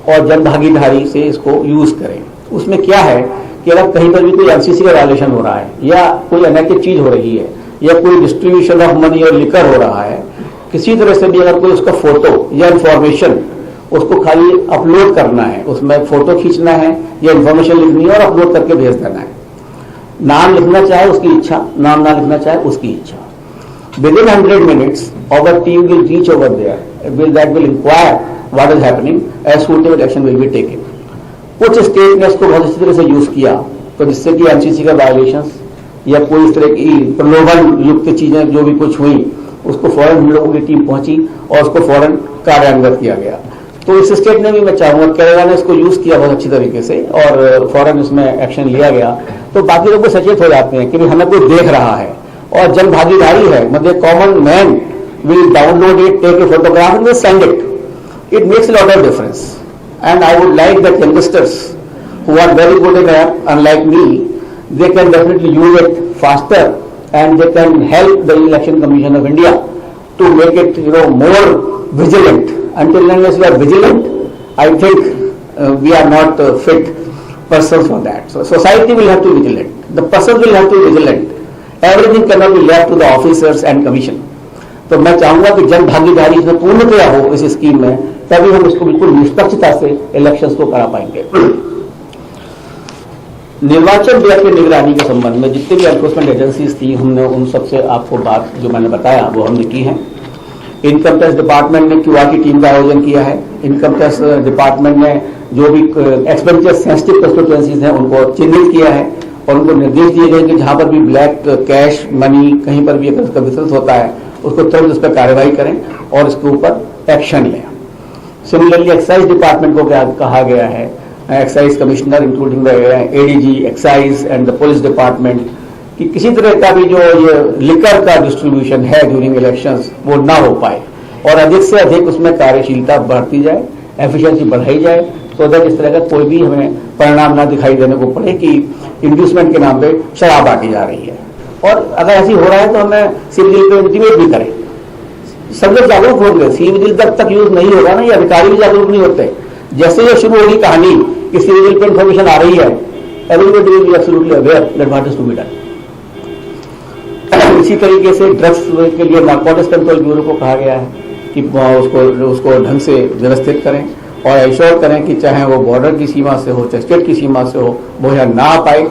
और जन भागीदारी से इसको यूज करें। उसमें क्या है कि अगर कहीं पर भी कोई एमसीसी का वायलेशन हो रहा है या कोई अनैतिक चीज हो रही है या कोई डिस्ट्रीब्यूशन ऑफ मनी और लिकर हो रहा है, किसी तरह से भी अगर कोई उसका फोटो या इंफॉर्मेशन उसको खाली अपलोड करना है, उसमें फोटो खींचना है या इंफॉर्मेशन लिखनी है और अपलोड करके भेज देना है। नाम लिखना चाहे उसकी इच्छा, नाम ना लिखना चाहे उसकी इच्छा। Within 100 minutes, our team will reach over there. That will inquire what is happening as suitable action will be taken. कुछ स्टेट ने इसको बहुत अच्छी तरह से यूज किया तो जिससे कि एमसीसी का वायलेशंस या कोई इस तरह की प्रलोभन युक्त चीजें जो भी कुछ हुई उसको फौरन हम लोगों की टीम पहुंची और उसको फौरन कार्यान्वित किया गया। तो इस स्टेट ने भी मैं चाहूंगा, केरला ने इसको यूज किया बहुत अच्छी तरीके से और फौरन इसमें एक्शन लिया गया। तो बाकी लोग सचेत हो जाते हैं कि हमें कोई देख रहा है और जन भागीदारी है, मतलब common man will download it, take a photograph and will send it. It makes lot of difference and I would like that youngsters who are very good in app unlike me, they can definitely use it faster and they can help the election commission of India to make it more vigilant. Until unless we are vigilant, I think we are not fit persons for that. So society will have to be vigilant. The persons will have to be vigilant. Everything cannot be left to the officers and commission. तो मैं चाहूंगा कि जन भागीदारी इसमें पूर्णतया हो इस स्कीम में, तभी हम इसको बिल्कुल निष्पक्षता से इलेक्शंस को करा पाएंगे। निर्वाचन व्यय की निगरानी के संबंध में जितने भी एनफोर्समेंट एजेंसीज थी, हमने उन सबसे आपको बात जो मैंने बताया वो हमने की है। इनकम टैक्स डिपार्टमेंट ने क्यूआर की टीम का आयोजन किया है। इनकम टैक्स डिपार्टमेंट ने जो भी एक्सपेंडिचर सेंसिटिव कंस्टिट्यूएंसीज हैं उनको चिन्हित किया है और उनको निर्देश दिए गए कि जहां पर भी ब्लैक कैश मनी कहीं पर भी अगर उसका वितरित होता है उसको तुरंत उस पर कार्रवाई करें और इसके ऊपर एक्शन लें। सिमिलरली एक्साइज डिपार्टमेंट को कहा गया है, excise commissioner including the ADG excise and the police department, कि किसी तरह का भी जो ये लिकर का डिस्ट्रीब्यूशन है ड्यूरिंग इलेक्शंस वो ना हो पाए और अधिक से अधिक उसमें कार्यशीलता बढ़ती जाए, एफिशिएंसी बढ़ाई जाए, तो दैट इस तरह का कोई भी हमें परिणाम ना दिखाई देने को पड़े कि इंड्यूसमेंट के नाम पे शराब बांटी जा रही है। और अगर ऐसी हो रहा है तो हमें सिविजिल को इंटीमेट भी करें। सब लोग जागरूक हो गए, सिविजिल जब तक यूज नहीं होगा ना, ये अधिकारी भी जागरूक नहीं होते। जैसे ये शुरू होगी कहानी कि सिविजिल पे इन्फॉर्मेशन आ रही है, everybody will be absolutely aware that what is to be done. इसी तरीके से ड्रग्स के लिए नारकोटिक्स कंट्रोल ब्यूरो को कहा गया है कि उसको ढंग से व्यवस्थित करें और इंश्योर करें कि चाहे वो बॉर्डर की सीमा से हो चाहे स्टेट की सीमा से हो वो यहाँ ना आ पाए,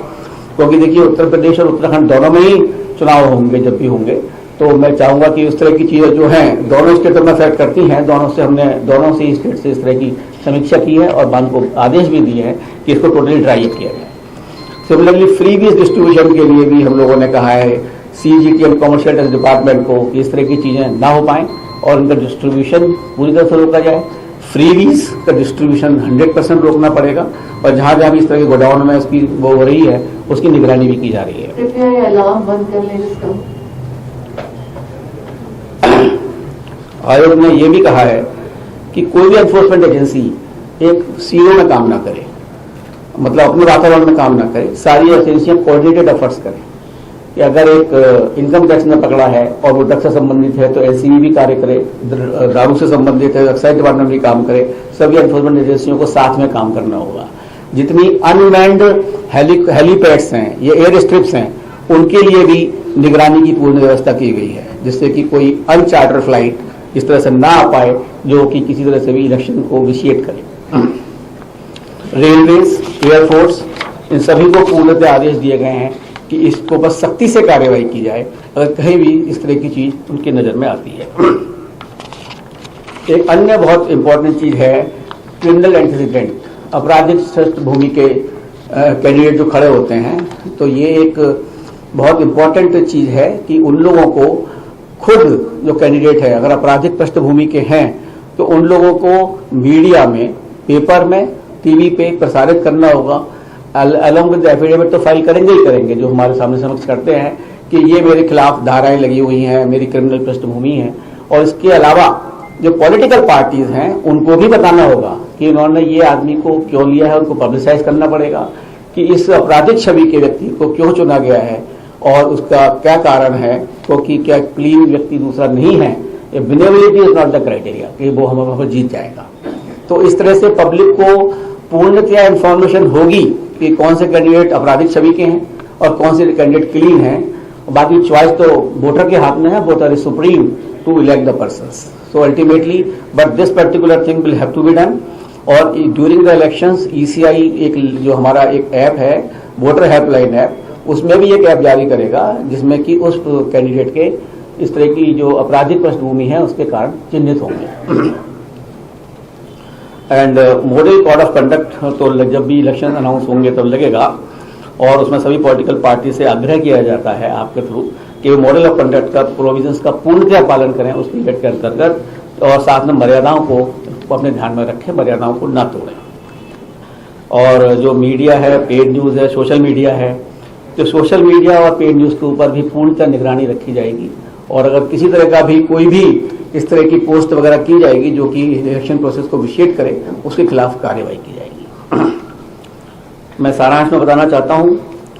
क्योंकि देखिए उत्तर प्रदेश और उत्तराखंड दोनों में ही चुनाव होंगे जब भी होंगे। तो मैं चाहूंगा कि उस तरह की चीजें जो हैं दोनों स्टेटों में अफेक्ट करती हैं, दोनों से स्टेट से इस तरह की समीक्षा की है और बैंक को आदेश भी दिए हैं कि इसको टोटली ड्राई अप किया जाए। सिमिलरली फ्री बीज डिस्ट्रीब्यूशन के लिए भी हम लोगों ने कहा है CGT and commercial tax department को कि इस तरह की चीजें ना हो पाए और इनका डिस्ट्रीब्यूशन पूरी तरह से रोका जाए। फ्रीवीज का डिस्ट्रीब्यूशन 100% रोकना पड़ेगा और जहां जहां भी इस तरह के गोडाउन में इसकी वो हो रही है उसकी निगरानी भी की जा रही है। अलार्म बंद कर लें इसका। आयोग ने यह भी कहा है कि कोई भी एनफोर्समेंट एजेंसी एक सीओ में काम ना करे, मतलब अपने वातावरण में काम ना करे, सारी एजेंसियां कोऑर्डिनेटेड एफर्ट्स करें। कि अगर एक इनकम टैक्स ने पकड़ा है और वो ड्रग्स से संबंधित है तो एलसीबी भी कार्य करे, दारू से संबंधित है एक्साइज डिपार्टमेंट भी काम करे, सभी एनफोर्समेंट एजेंसियों को साथ में काम करना होगा। जितनी अनमैन्ड हेलीपैड्स हैं, ये एयर स्ट्रिप्स हैं, उनके लिए भी निगरानी की पूर्ण व्यवस्था की गई है, जिससे कि कोई अनचार्टर फ्लाइट इस तरह से ना आ पाए जो कि किसी तरह से भी इलेक्शन को विशिएट करे। रेलवेज, एयरफोर्स, इन सभी को पूर्णतः आदेश दिए गए हैं कि इसको बस सख्ती से कार्रवाई की जाए अगर कहीं भी इस तरह की चीज उनकी नजर में आती है। एक अन्य बहुत इंपॉर्टेंट चीज है क्रिमिनल एंटीसिडेंट, आपराधिक पृष्ठभूमि के कैंडिडेट जो खड़े होते हैं, तो ये एक बहुत इंपॉर्टेंट चीज है कि उन लोगों को खुद जो कैंडिडेट है अगर आपराधिक पृष्ठभूमि के हैं तो उन लोगों को मीडिया में, पेपर में, टीवी पे प्रसारित करना होगा। अलॉन्ग विद एफिडेविट तो फाइल करेंगे ही करेंगे, जो हमारे सामने समक्ष करते हैं कि ये मेरे खिलाफ धाराएं लगी हुई हैं, मेरी क्रिमिनल पृष्ठभूमि है। और इसके अलावा जो पॉलिटिकल पार्टीज हैं उनको भी बताना होगा कि उन्होंने ये आदमी को क्यों लिया है, उनको पब्लिसाइज करना पड़ेगा कि इस आपराधिक छवि के व्यक्ति को क्यों चुना गया है और उसका क्या कारण है, क्योंकि क्या क्लीन व्यक्ति दूसरा नहीं है। Winnability is not the criteria कि वो हम जीत जाएगा। तो इस तरह से पब्लिक को पूर्णतया इंफॉर्मेशन होगी कि कौन से कैंडिडेट आपराधिक छवि के हैं और कौन से कैंडिडेट क्लीन हैं। बाकी चॉइस तो वोटर के हाथ में है, voter is supreme to elect the persons. So ultimately but this particular thing will have to be done. और ड्यूरिंग द इलेक्शंस ईसीआई एक जो हमारा एक ऐप है, वोटर हेल्पलाइन ऐप, उसमें भी एक ऐप जारी करेगा जिसमें कि उस कैंडिडेट के इस तरह की जो आपराधिक पृष्ठभूमि है उसके कारण चिन्हित होंगे। And model code of conduct तो जब भी इलेक्शन अनाउंस होंगे तब लगेगा और उसमें सभी पॉलिटिकल पार्टी से आग्रह किया जाता है आपके थ्रू कि मॉडल ऑफ कंडक्ट का प्रोविजंस का पूर्णतः पालन करें उस पीरियड के अंतर्गत और साथ में मर्यादाओं को अपने ध्यान में रखें, मर्यादाओं को ना तोड़ें। और जो मीडिया है, पेड न्यूज़ है, सोशल मीडिया है, तो सोशल मीडिया और पेड न्यूज़ के ऊपर भी पूर्णतः निगरानी रखी जाएगी और अगर किसी तरह का भी कोई भी इस तरह की पोस्ट वगैरह की जाएगी जो कि इलेक्शन प्रोसेस को विशेष करे, उसके खिलाफ कार्रवाई की जाएगी। मैं सारांश में बताना चाहता हूं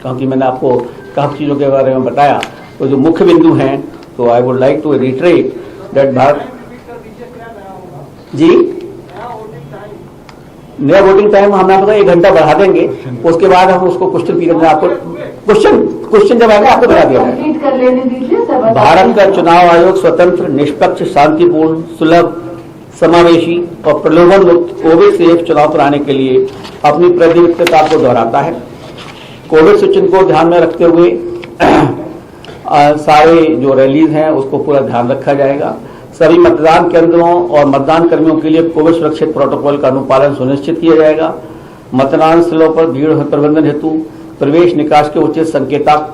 क्योंकि मैंने आपको काफी चीजों के बारे में बताया, तो जो मुख्य बिंदु हैं तो I would like to reiterate that Bharat ji नया वोटिंग टाइम हमें आपको 1 घंटा बढ़ा देंगे, उसके बाद हम उसको क्वेश्चन पीरियड में आपको क्वेश्चन जब आएगा आपको बता दिया जाएगा। भारत का चुनाव आयोग स्वतंत्र, निष्पक्ष, शांतिपूर्ण, सुलभ, समावेशी और प्रलोभन मुक्त कोविड सेफ चुनाव कराने के लिए अपनी प्रतिबद्धता को दोहराता है। कोविड सूचना को ध्यान में रखते हुए सारे जो रैलीज हैं उसको पूरा ध्यान रखा जाएगा। सभी मतदान केंद्रों और मतदान कर्मियों के लिए कोविड सुरक्षित प्रोटोकॉल का अनुपालन सुनिश्चित किया जाएगा। मतदान स्थलों पर भीड़ प्रबंधन हेतु प्रवेश निकास के उचित संकेतक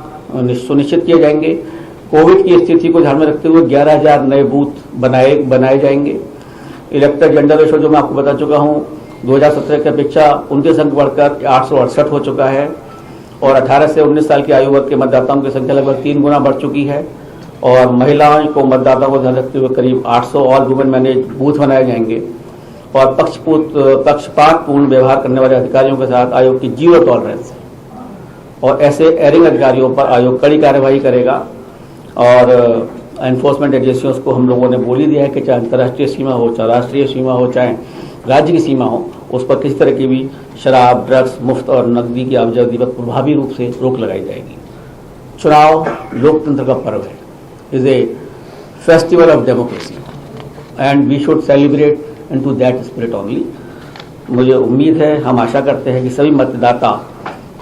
सुनिश्चित किए जाएंगे। कोविड की स्थिति को ध्यान में रखते हुए 11,000 नए बूथ बनाए जाएंगे। इलेक्टेड जेंडर रेशो जो मैं आपको बता चुका हूं 2017 की अपेक्षा 29 अंक बढ़कर 868 हो चुका है और 18 से 19 साल की आयु वर्ग के मतदाताओं की संख्या लगभग 3 गुना बढ़ चुकी है और महिलाओं को मतदाताओं को ध्यान रखते हुए करीब 800 ऑल वुमेन मैनेज बूथ बनाए जाएंगे और पक्षपातपूर्ण व्यवहार करने वाले अधिकारियों के साथ आयोग की 0 टॉलरेंस है और ऐसे एरिंग अधिकारियों पर आयोग कड़ी कार्यवाही करेगा। और एनफोर्समेंट एजेंसियों को हम लोगों ने बोल ही दिया है कि चाहे अंतर्राष्ट्रीय सीमा हो, चाहे राष्ट्रीय सीमा हो, चाहे राज्य की सीमा हो, उस पर किसी तरह की भी शराब, ड्रग्स, मुफ्त और नकदी की आवाजाही पर प्रभावी रूप से रोक लगाई जाएगी। चुनाव लोकतंत्र का पर्व है, is a festival of democracy and we should celebrate into that spirit only. मुझे उम्मीद है, हम आशा करते हैं कि सभी मतदाता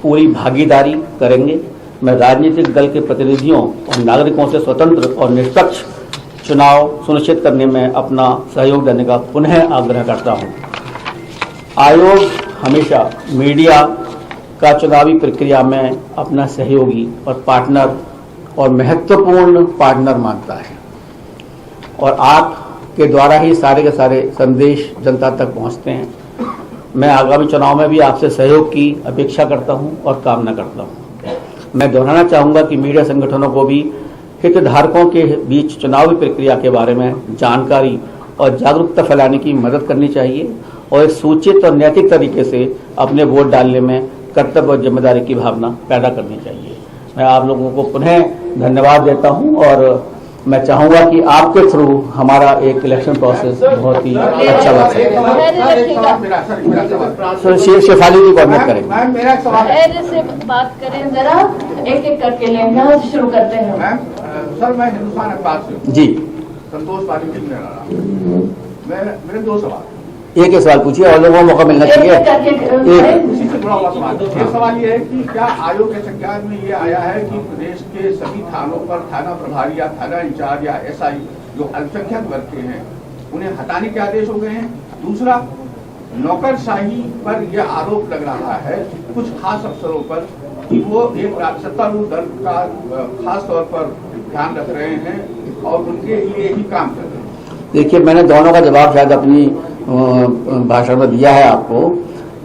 पूरी भागीदारी करेंगे। मैं राजनीतिक दल के प्रतिनिधियों और नागरिकों से स्वतंत्र और निष्पक्ष चुनाव सुनिश्चित करने में अपना सहयोग देने का पुनः आग्रह करता हूं। आयोग हमेशा मीडिया का चुनावी प्रक्रिया में अपना सहयोगी और पार्टनर और महत्वपूर्ण पार्टनर मानता है और आपके द्वारा ही सारे के सारे संदेश जनता तक पहुंचते हैं। मैं आगामी चुनाव में भी आपसे सहयोग की अपेक्षा करता हूं और कामना करता हूं। मैं दोहराना चाहूंगा कि मीडिया संगठनों को भी हितधारकों के बीच चुनावी प्रक्रिया के बारे में जानकारी और जागरूकता फैलाने की मदद करनी चाहिए और एक सूचित और नैतिक तरीके से अपने वोट डालने में कर्तव्य और जिम्मेदारी की भावना पैदा करनी चाहिए। मैं आप लोगों को पुनः धन्यवाद देता हूं और मैं चाहूंगा कि आपके थ्रू हमारा एक इलेक्शन प्रोसेस बहुत ही अच्छा बन सके। सर शेफाली जी कोऑर्डिनेट करेंगे। मेरा सवाल से बात करें जरा, एक एक करके लेंगे, शुरू करते हैं। मैम सर, मैं हिंदुस्तान अखबार से जी संतोष पाली जी मेरे दो सवाल। एक सवाल पूछिए और लोगों को मौका मिलना चाहिए। इसी से जुड़ा हुआ सवाल। एक सवाल ये है कि क्या आयोग के संज्ञान में ये आया है कि प्रदेश के सभी थानों पर थाना प्रभारी या थाना इंचार्ज या एसआई जो अल्पसंख्यक वर्ग के हैं उन्हें हटाने के आदेश हो गए हैं? दूसरा, नौकरशाही पर यह आरोप लग रहा है कुछ खास अफसरों पर कि वो एक सत्तारूढ़ दल का खास तौर पर ध्यान रख रहे हैं और उनके लिए ही काम कर रहे हैं। देखिए, मैंने दोनों का जवाब शायद अपनी भाषण में दिया है आपको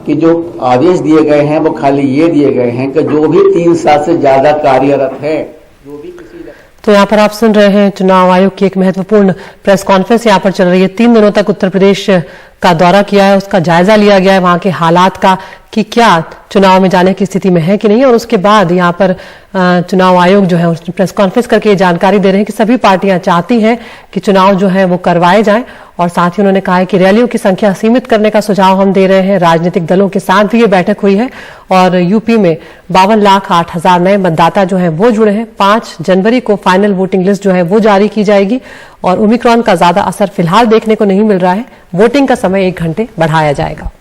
कि जो आदेश दिए गए हैं वो खाली ये दिए गए हैं कि जो भी 3 साल से ज्यादा कार्यरत है, जो भी किसी। तो यहाँ पर आप सुन रहे हैं चुनाव आयोग की एक महत्वपूर्ण प्रेस कॉन्फ्रेंस यहाँ पर चल रही है। 3 दिनों तक उत्तर प्रदेश का दौरा किया है, उसका जायजा लिया गया है वहां के हालात का कि क्या चुनाव में जाने की स्थिति में है कि नहीं। और उसके बाद यहाँ पर चुनाव आयोग जो है प्रेस कॉन्फ्रेंस करके ये जानकारी दे रहे हैं कि सभी पार्टियां चाहती हैं कि चुनाव जो है वो करवाए जाएं। और साथ ही उन्होंने कहा है कि रैलियों की संख्या सीमित करने का सुझाव हम दे रहे हैं। राजनीतिक दलों के साथ भी ये बैठक हुई है और यूपी में 52,08,000 नए मतदाता जो है वो जुड़े हैं। 5 जनवरी को फाइनल वोटिंग लिस्ट जो है वो जारी की जाएगी और ओमिक्रॉन का ज्यादा असर फिलहाल देखने को नहीं मिल रहा है। वोटिंग का समय 1 घंटे बढ़ाया जाएगा।